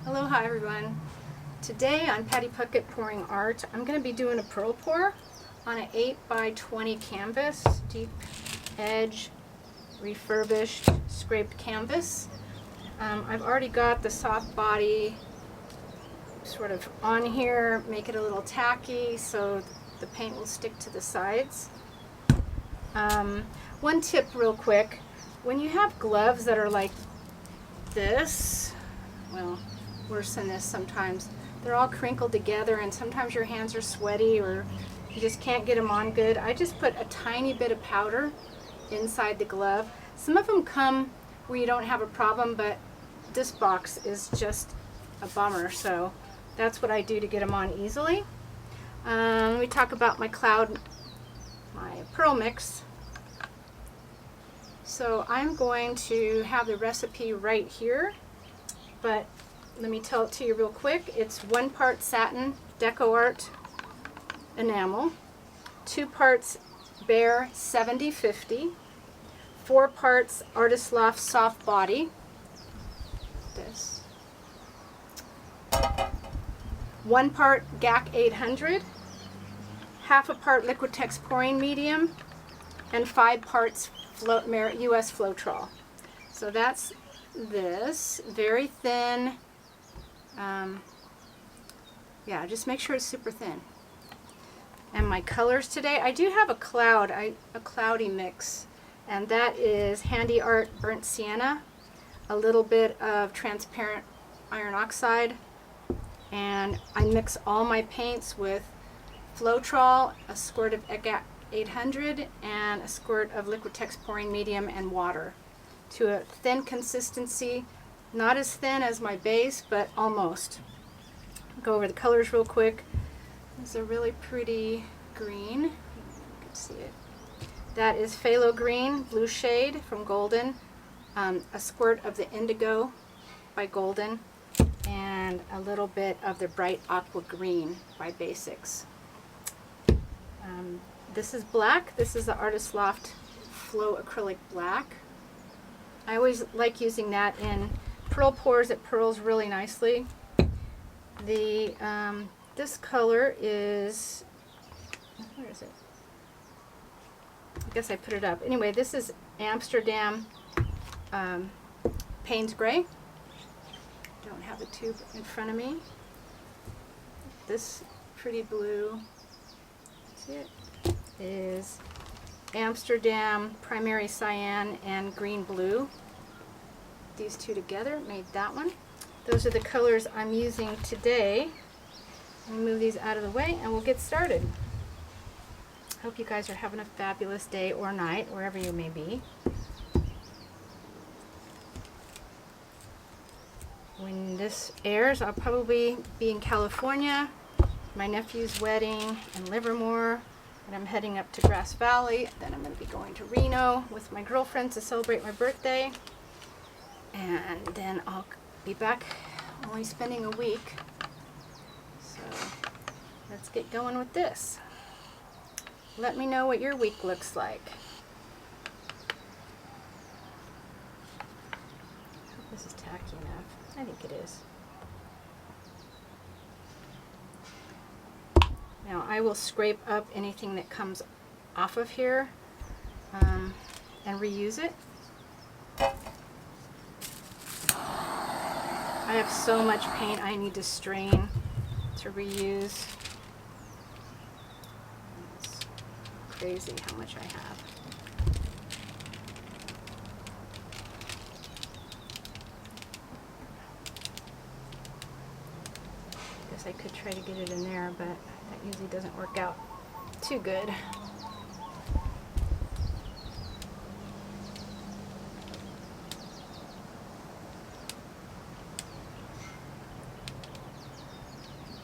Aloha everyone. Today on Patty Puckett Pouring Art, I'm going to be doing a pearl pour on an 8x20 canvas, deep edge, refurbished, scraped canvas. I've already got the soft body sort of on here, make it a little tacky so the paint will stick to the sides. One tip real quick, when you have gloves that are like this, well, worse than this sometimes, they're all crinkled together and sometimes your hands are sweaty or you just can't get them on good. I just put a tiny bit of powder inside the glove. Some of them come where you don't have a problem, but this box is just a bummer, so that's what I do to get them on easily. Let me talk about my pearl mix. So I'm going to have the recipe right here, but let me tell it to you real quick. It's 1 part satin Deco Art Enamel, 2 parts Behr 7050, 4 parts Artist Loft Soft Body, this, 1 part GAC 800, half a part Liquitex pouring medium, and 5 parts US Floetrol. So that's this, very thin. Yeah, just make sure it's super thin. And my colors today, I do have a cloudy mix, and that is Handy Art Burnt Sienna, a little bit of transparent iron oxide, and I mix all my paints with Floetrol, a squirt of GAC 800, and a squirt of Liquitex pouring medium and water to a thin consistency. Not as thin as my base, but almost. Go over the colors real quick. This is a really pretty green. You can see it. That is phthalo green, blue shade from Golden. A squirt of the indigo by Golden, and a little bit of the bright aqua green by Basics. This is black. This is the Artist Loft Flow acrylic black. I always like using that in pearl pours. It pearls really nicely. This color is, where is it? I guess I put it up. Anyway, this is Amsterdam Payne's Gray. Don't have the tube in front of me. This pretty blue, see it, is Amsterdam Primary Cyan and Green Blue. These two together made that one. Those are the colors I'm using today. Let me move these out of the way and we'll get started. Hope you guys are having a fabulous day or night, wherever you may be. When this airs, I'll probably be in California, my nephew's wedding in Livermore, and I'm heading up to Grass Valley. Then I'm going to be going to Reno with my girlfriends to celebrate my birthday. And then I'll be back only spending a week. So let's get going with this. Let me know what your week looks like. I hope this is tacky enough. I think it is. Now I will scrape up anything that comes off of here and reuse it. I have so much paint I need to strain to reuse. It's crazy how much I have. Guess I could try to get it in there, but that usually doesn't work out too good.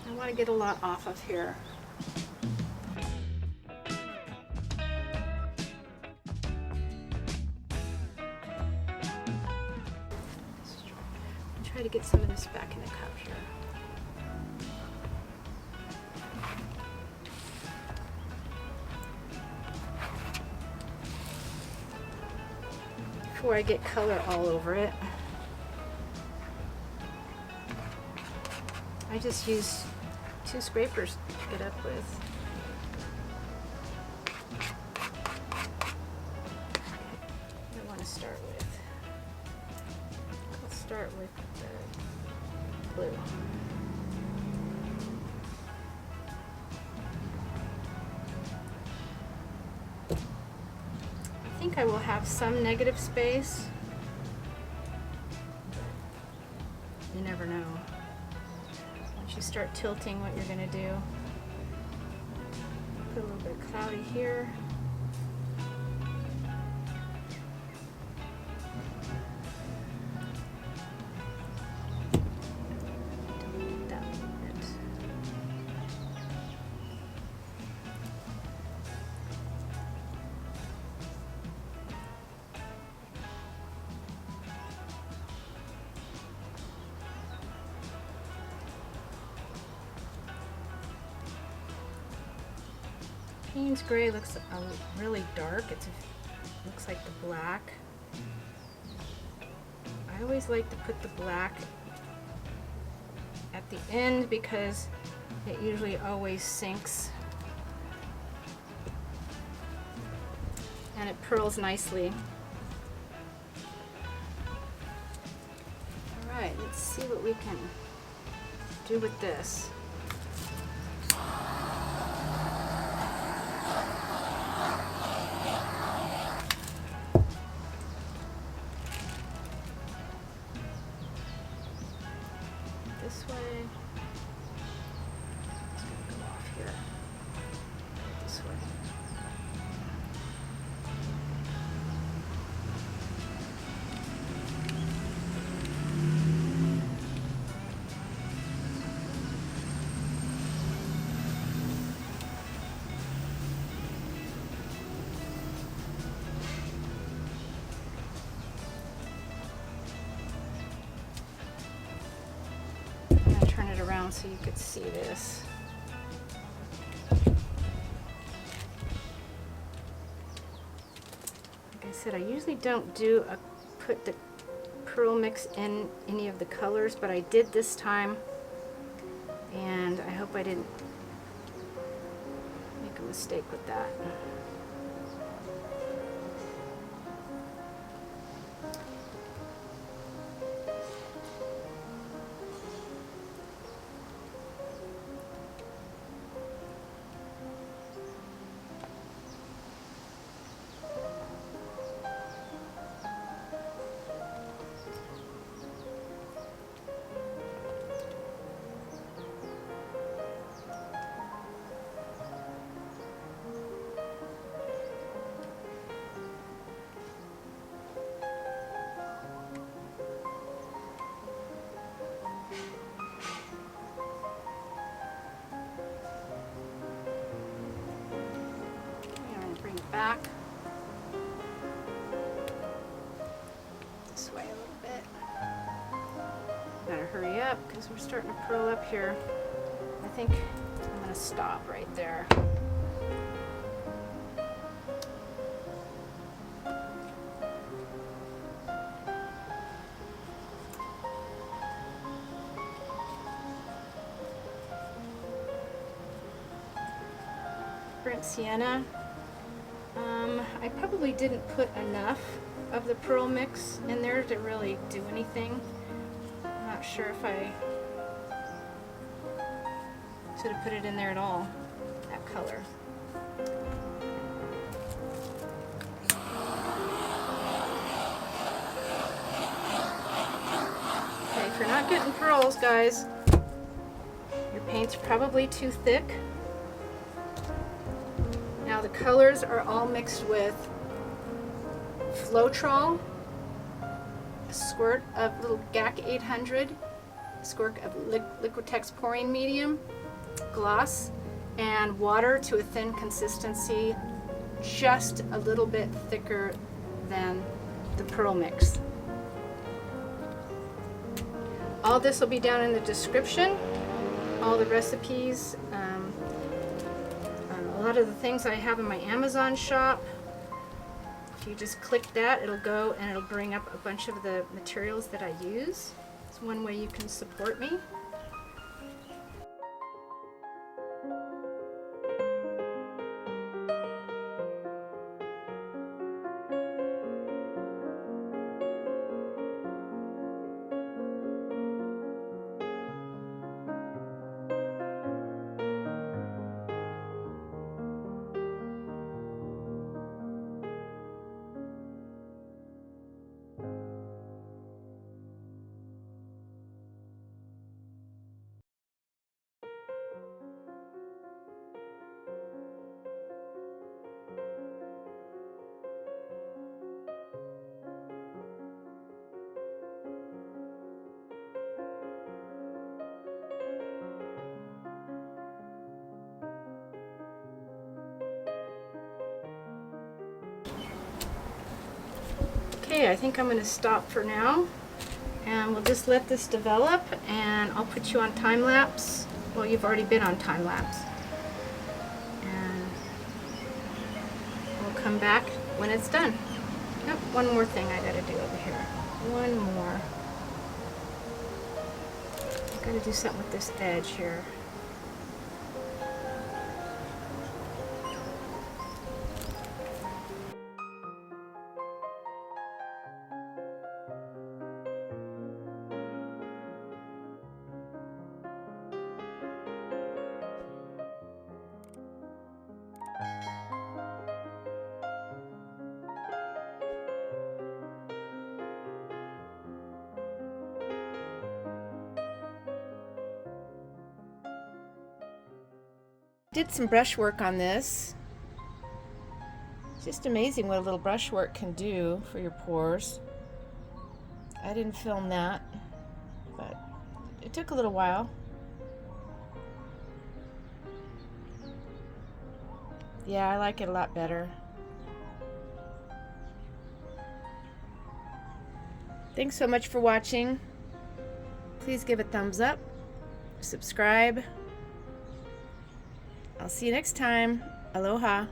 I want to get a lot off of here. Try to get some of this back in the cup here. Before I get color all over it. I just use 2 scrapers to pick it up with. I want to start with. Let's start with the blue. I think I will have some negative space. You never know. Once you start tilting what you're going to do. Put a little bit cloudy here. Delete that a little bit. Payne's gray looks really dark. Looks like the black. I always like to put the black at the end because it usually always sinks and it pearls nicely. All right, let's see what we can do with this. This way. It's going to go off here. This way. Turn it around so you could see this. Like I said, I usually don't put the pearl mix in any of the colors, but I did this time, and I hope I didn't make a mistake with that. Back this way a little bit. Better hurry up because we're starting to pearl up here. I think I'm going to stop right there. Burnt sienna. I probably didn't put enough of the pearl mix in there to really do anything. I'm not sure if I should have put it in there at all, that color. Okay, if you're not getting pearls, guys, your paint's probably too thick. Now the colors are all mixed with Floetrol, a squirt of little GAC 800, a squirt of Liquitex pouring medium, gloss, and water to a thin consistency, just a little bit thicker than the pearl mix. All this will be down in the description, all the recipes. A lot of the things I have in my Amazon shop, if you just click that, it'll go and it'll bring up a bunch of the materials that I use. It's one way you can support me. I think I'm going to stop for now, and we'll just let this develop, and I'll put you on time lapse. Well, you've already been on time lapse, and we'll come back when it's done. Yep, one more thing I got to do over here. One more. I got to do something with this edge here. Did some brush work on this. Just amazing what a little brush work can do for your pores. I didn't film that, but it took a little while. Yeah, I like it a lot better. Thanks so much for watching. Please give a thumbs up, subscribe. I'll see you next time. Aloha.